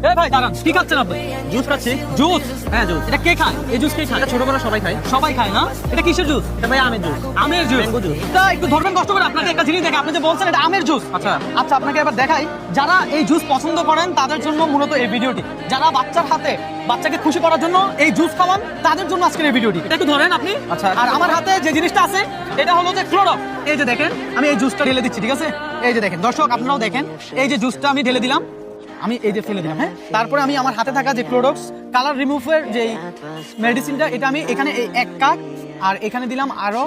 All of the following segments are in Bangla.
এই ভাই দাঁড়ান, কি খাচ্ছেন আপনি? জুস খাচ্ছি। জুস? হ্যাঁ জুস। এটা কে খায়? এই জুস কে খায়? এটা ছোটবেলা সবাই খায়। সবাই খায় না? এটা কিসের জুস? এটা ভাই আমের জুস। আমের জুস। Mango juice. তা একটু ধরবেন কষ্ট করে, আপনাকে একটা জিনিস দেখে আপনি যে বলছেন এটা আমের জুস। আচ্ছা। আচ্ছা আপনাকে এবার দেখাই, যারা এই জুস পছন্দ করেন তাদের জন্য মূলত এই ভিডিওটি। যারা বাচ্চার হাতে বাচ্চাকে খুশি করার জন্য এই জুস খাওয়ান তাদের জন্য আজকের এই ভিডিওটি। এটা একটু ধরেন আপনি। আচ্ছা। আর আমার হাতে যে জিনিসটা আছে এটা হলো যে ক্লোরক্স। এই যে দেখেন আমি এই জুসটা ঢেলে দিচ্ছি, ঠিক আছে? এই যে দেখেন দর্শক, আপনারাও দেখেন, এই যে জুসটা আমি ঢেলে দিলাম, আমি এই যে ফেলে দিলাম। হ্যাঁ, তারপরে আমি আমার হাতে থাকা যে ক্লোরক্স কালার রিমুভের যে মেডিসিনটা, এটা আমি এখানে এই 1 কাপ আর এখানে দিলাম আরো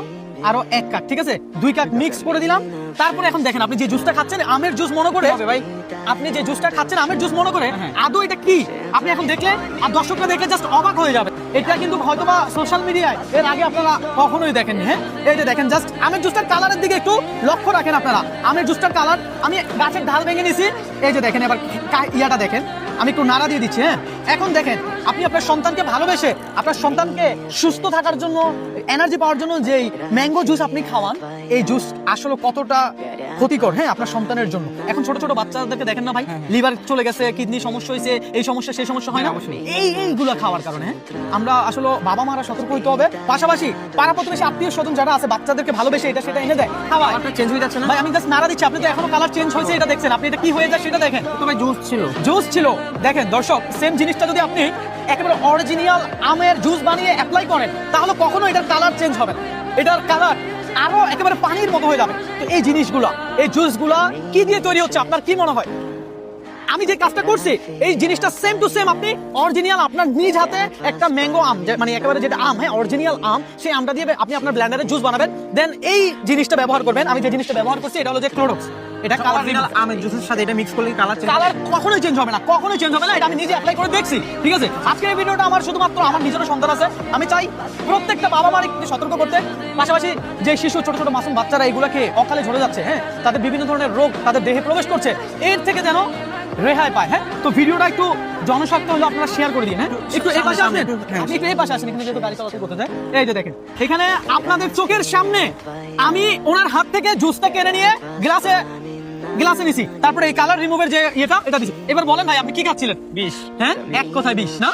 1 কাপ, ঠিক আছে? 2 কাপ মিক্স করে দিলাম। তারপরে এখন দেখেন আপনি যে জুসটা খাচ্ছেন আমের জুস মনে করে ভাই, আপনি যে জুসটা খাচ্ছেন আমের জুস মনে করে, আদৌ এটা কি আপনি এখন দেখলে আর দর্শকরা দেখলে জাস্ট অবাক হয়ে যাবে। এটা কিন্তু হয়তোবা সোশ্যাল মিডিয়ায় এর আগে আপনারা কখনোই দেখেননি। হ্যাঁ, এই যে দেখেন জাস্ট আমের জুসটার কালারের দিকে একটু লক্ষ্য রাখেন আপনারা। আমের জুসটার কালার আমি গাছের ঢাল ভেঙে নিয়েছি, এই যে দেখেন। এবার ইয়াটা দেখেন, আমি একটু নাড়া দিয়ে দিচ্ছি। হ্যাঁ, এখন দেখেন আপনি আপনার সন্তানকে ভালোবেসে আপনার সন্তানকে সুস্থ থাকার জন্য, এনার্জি পাওয়ার জন্য যেই ম্যাঙ্গো জুস আপনি খাওয়ান, এই জুস আসলে কতটা ক্ষতিকর হ্যাঁ আপনার সন্তানের জন্য। এখন ছোট ছোট বাচ্চাদেরকে দেখেন না ভাই, লিভার চলে গেছে, কিডনি সমস্যা হয়েছে, এই সমস্যা সেই সমস্যা হয় না এইগুলো খাওয়ার কারণে। হ্যাঁ, আমরা আসলে বাবা মারা সতর্ক হইতে হবে, পাশাপাশি পাড়া প্রতিবেশী আত্মীয় স্বজন যারা আছে বাচ্চাদেরকে ভালোবেসে এটা সেটা এনে দেয় খাওয়া। আপনার চেঞ্জ হয়ে যাচ্ছে না ভাই? আমি জাস্ট নাড়া দিচ্ছি, আপনি তো এখনো কালার চেঞ্জ হয়েছে এটা দেখছেন, আপনি এটা কি হয়ে যায় সেটা দেখেন। তো ভাই জুস ছিল। জুস ছিল। দেখেন দর্শক, সেম জিনিসটা যদি আপনি একেবারে অরিজিনাল আমের জুস বানিয়ে অ্যাপ্লাই করেন তাহলে কখনো এটার কালার চেঞ্জ হবে না, এটার কালার আরো একেবারে পানির মতো হয়ে যাবে। তো এই জিনিসগুলা, এই জুসগুলা কি দিয়ে তৈরি হচ্ছে আপনার কি মনে হয়? আমি যে কাজটা করছি এই জিনিসটা সেম টু সেম আপনি অরিজিনাল আপনার নিজ হাতে একটা ম্যাঙ্গো আম, মানে একেবারে যেটা আম, হ্যাঁ অরিজিনাল আম, সেই আমটা দিয়ে আপনি আপনার ব্লেন্ডারে জুস বানাবেন, দেন এই জিনিসটা ব্যবহার করবেন। আমি যে জিনিসটা ব্যবহার করছি এটা হলো যে ক্লোরক্স। এটা কালার আমের জুসের সাথে এটা মিক্স করলে কালার কখনোই চেঞ্জ হবে না, কখনোই চেঞ্জ হবে না। এটা আমি নিজে অ্যাপ্লাই করে দেখছি, ঠিক আছে? আজকে এই ভিডিওটা আমার শুধুমাত্র আমার নিজেরও সন্তান আছে, আমি চাই প্রত্যেকটা বাবা মার একটু সতর্ক করতে, পাশাপাশি যে শিশু ছোট ছোট মাসুম বাচ্চারা এগুলাকে অকালে ঝরে যাচ্ছে, হ্যাঁ তাদের বিভিন্ন ধরনের রোগ তাদের দেহে প্রবেশ করছে, এর থেকে যেন রেহাই পায়। হ্যাঁ, তো ভিডিওটা একটু জনস্বার্থ হলে আপনারা শেয়ার করে দিন। হ্যাঁ, একটু এই পাশে আসেন, আপনি একটু এই পাশে আসেন, এখানে যেহেতু গাড়ি চলাচল করতে যায়। এই যে দেখেন এখানে আপনাদের চোখের সামনে আমি ওনার হাত থেকে জুসটা কেড়ে নিয়ে গ্লাসে নিছি, তারপরে এই কালার রিমুভের যে এটা দিছি। এবার বলেন ভাই আপনি কি খাচ্ছিলেন? বিষ। হ্যাঁ, এক কথায় বিষ না?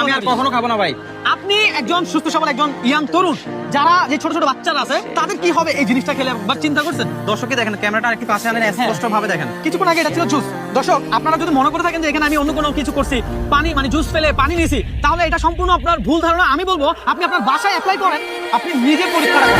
আমি আর কখনো খাবো না ভাই। আপনি একজন সুস্থ সবল একজন ইয়াং তরুণ, যারা যে ছোট ছোট বাচ্চারা আছে তাদের কি হবে এই জিনিসটা খেলে একবার চিন্তা করছেন? দর্শককে দেখেন, ক্যামেরাটা আরেকটু কাছে আনেন, স্পষ্ট ভাবে দেখেন। কিছুক্ষণ আগে এটা ছিল জুস। দর্শক আপনারা যদি মনে করে থাকেন যে এখানে আমি অন্য কোনো কিছু করছি, পানি মানে জুস ফেলে পানি নিয়েছি, তাহলে এটা সম্পূর্ণ আপনার ভুল ধারণা। আমি বলবো আপনি আপনার বাসায় অ্যাপ্লাই করেন, আপনি নিজে পরীক্ষা করেন।